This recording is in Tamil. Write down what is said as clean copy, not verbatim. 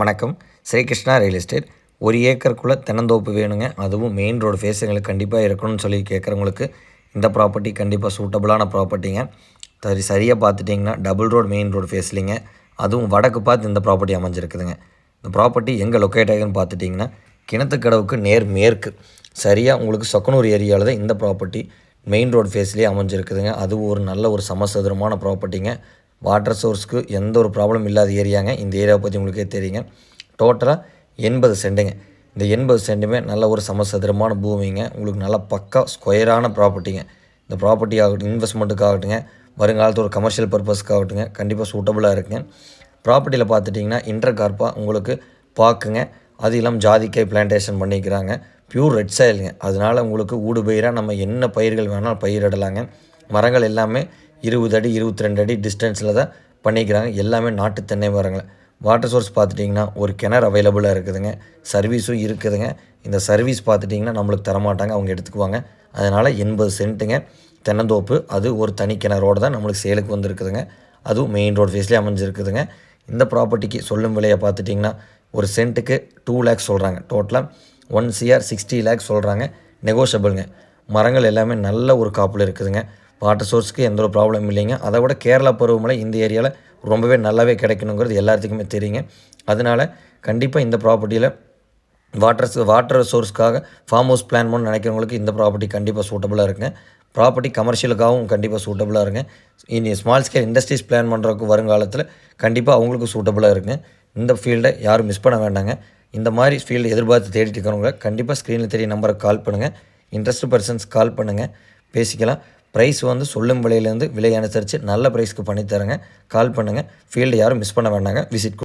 வணக்கம். Srikrishna real estate. 1 ஏக்கருக்குள்ளே தென்னந்தோப்பு வேணுங்க. அதுவும் மெயின் ரோடு ஃபேஸுங்களுக்கு கண்டிப்பாக இருக்கணும்னு சொல்லி கேட்குறவங்களுக்கு இந்த ப்ராப்பர்ட்டி கண்டிப்பாக சூட்டபுளான ப்ராப்பர்ட்டிங்க. சரியாக பார்த்துட்டிங்கன்னா டபுள் ரோடு மெயின் ரோடு ஃபேஸ்லிங்க. அதுவும் வடக்கு பார்த்து இந்த ப்ராப்பர்ட்டி அமைஞ்சிருக்குதுங்க. இந்த ப்ராப்பர்ட்டி எங்கே லொக்கேட் ஆகுதுன்னு பார்த்துட்டிங்கன்னா கிணத்துக்கடவுக்கு நேர் மேற்கு சரியாக உங்களுக்கு சொக்கனூர் ஏரியாவில் தான் இந்த ப்ராப்பர்ட்டி மெயின் ரோடு ஃபேஸ்லேயே அமைஞ்சிருக்குதுங்க. அதுவும் ஒரு நல்ல ஒரு சமசதுரமான ப்ராப்பர்ட்டிங்க. வாட்டர் சோர்ஸ்க்கு எந்த ஒரு ப்ராப்ளம் இல்லாத ஏரியாங்க. இந்த ஏரியாவை பற்றி உங்களுக்கே தெரியுங்க. டோட்டலாக 80 சென்ட்டுங்க. இந்த 80 சென்ட்டுமே நல்ல ஒரு சமசதுரமான பூமிங்க. உங்களுக்கு நல்ல பக்கா ஸ்கொயரான ப்ராப்பர்ட்டிங்க. இந்த ப்ராப்பர்ட்டி ஆகட்டும், இன்வெஸ்ட்மெண்ட்டுக்காகட்டுங்க, வருங்காலத்தில் ஒரு கமர்ஷியல் பர்பஸ்க்காகட்டுங்க கண்டிப்பாக சூட்டபுளாக இருக்குங்க. ப்ராப்பர்ட்டியில் பார்த்துட்டிங்கன்னா இன்டர் கார்ப்பாக உங்களுக்கு பார்க்குங்க. அது இல்லாமல் ஜாதிக்காய் பிளான்டேஷன் பண்ணிக்கிறாங்க. பியூர் ரெட் சாயிலுங்க. அதனால் உங்களுக்கு ஊடு பயிராக நம்ம என்ன பயிர்கள் வேணாலும் பயிரிடலாங்க. மரங்கள் எல்லாமே 20 அடி 22 அடி டிஸ்டன்ஸில் தான் பண்ணிக்கிறாங்க. எல்லாமே நாட்டு தென்னை மரங்கள். வாட்டர் சோர்ஸ் பார்த்துட்டிங்கன்னா ஒரு கிணறு அவைலபிளாக இருக்குதுங்க. சர்வீஸும் இருக்குதுங்க. இந்த சர்வீஸ் பார்த்துட்டிங்கன்னா நம்மளுக்கு தரமாட்டாங்க, அவங்க எடுத்துக்குவாங்க. அதனால் 80 சென்ட்டுங்க தென்னந்தோப்பு. அது ஒரு தனி கிணறோடு தான் நம்மளுக்கு சேலுக்கு வந்துருக்குதுங்க. அதுவும் மெயின் ரோடு ஃபேஸ்லேயே அமைஞ்சிருக்குதுங்க. இந்த ப்ராப்பர்ட்டிக்கு சொல்லும் விலையை பார்த்துட்டிங்கன்னா ஒரு சென்ட்டுக்கு 2 லேக்ஸ் சொல்கிறாங்க. டோட்டலாக 1 CR 60 லேக்ஸ் சொல்கிறாங்க. நெகோஷியபிளுங்க. மரங்கள் எல்லாமே நல்ல ஒரு காப்பில் இருக்குதுங்க. வாட்டர் சோர்ஸ்க்கு எந்த ஒரு ப்ராப்ளம் இல்லைங்க. அதை விட கேரளா பருவமழை இந்த ஏரியாவில் ரொம்பவே நல்லாவே கிடைக்கணுங்கிறது எல்லாத்துக்குமே தெரியுங்க. அதனால் கண்டிப்பாக இந்த ப்ராப்பர்ட்டியில் வாட்டர் சோர்ஸ்க்காக ஃபார்ம் ஹவுஸ் பிளான் பண்ண நினைக்கிறவங்களுக்கு இந்த ப்ராப்பர்ட்டி கண்டிப்பாக சூட்டபுளாக இருக்குங்க. ப்ராப்பர்ட்டி கமர்ஷியலுக்காகவும் கண்டிப்பாக சூட்டபுளாக இருக்குங்க. இனி ஸ்மால் ஸ்கேல் இண்டஸ்ட்ரீஸ் பிளான் பண்ணுறதுக்கு வருங்காலத்தில் கண்டிப்பாக அவங்களுக்கு சூட்டபுளாக இருக்குங்க. இந்த ஃபீல்டை யாரும் மிஸ் பண்ண வேண்டாங்க. இந்த மாதிரி ஃபீல்டு எதிர்பார்த்து தேடிட்டு இருக்கிறவங்க கண்டிப்பாக ஸ்க்ரீனில் தெரிய நம்பருக்கு கால் பண்ணுங்கள். இன்ட்ரெஸ்ட் பர்சன்ஸ் கால் பண்ணுங்கள், பேசிக்கலாம். ப்ரைஸ் வந்து சொல்லும் விலையிலேருந்து விலை அனுசரித்து நல்ல ப்ரைஸ்க்கு பண்ணித்தரேங்க. கால் பண்ணுங்கள். ஃபீல்டு யாரும் மிஸ் பண்ண வேண்டாங்க. விசிட்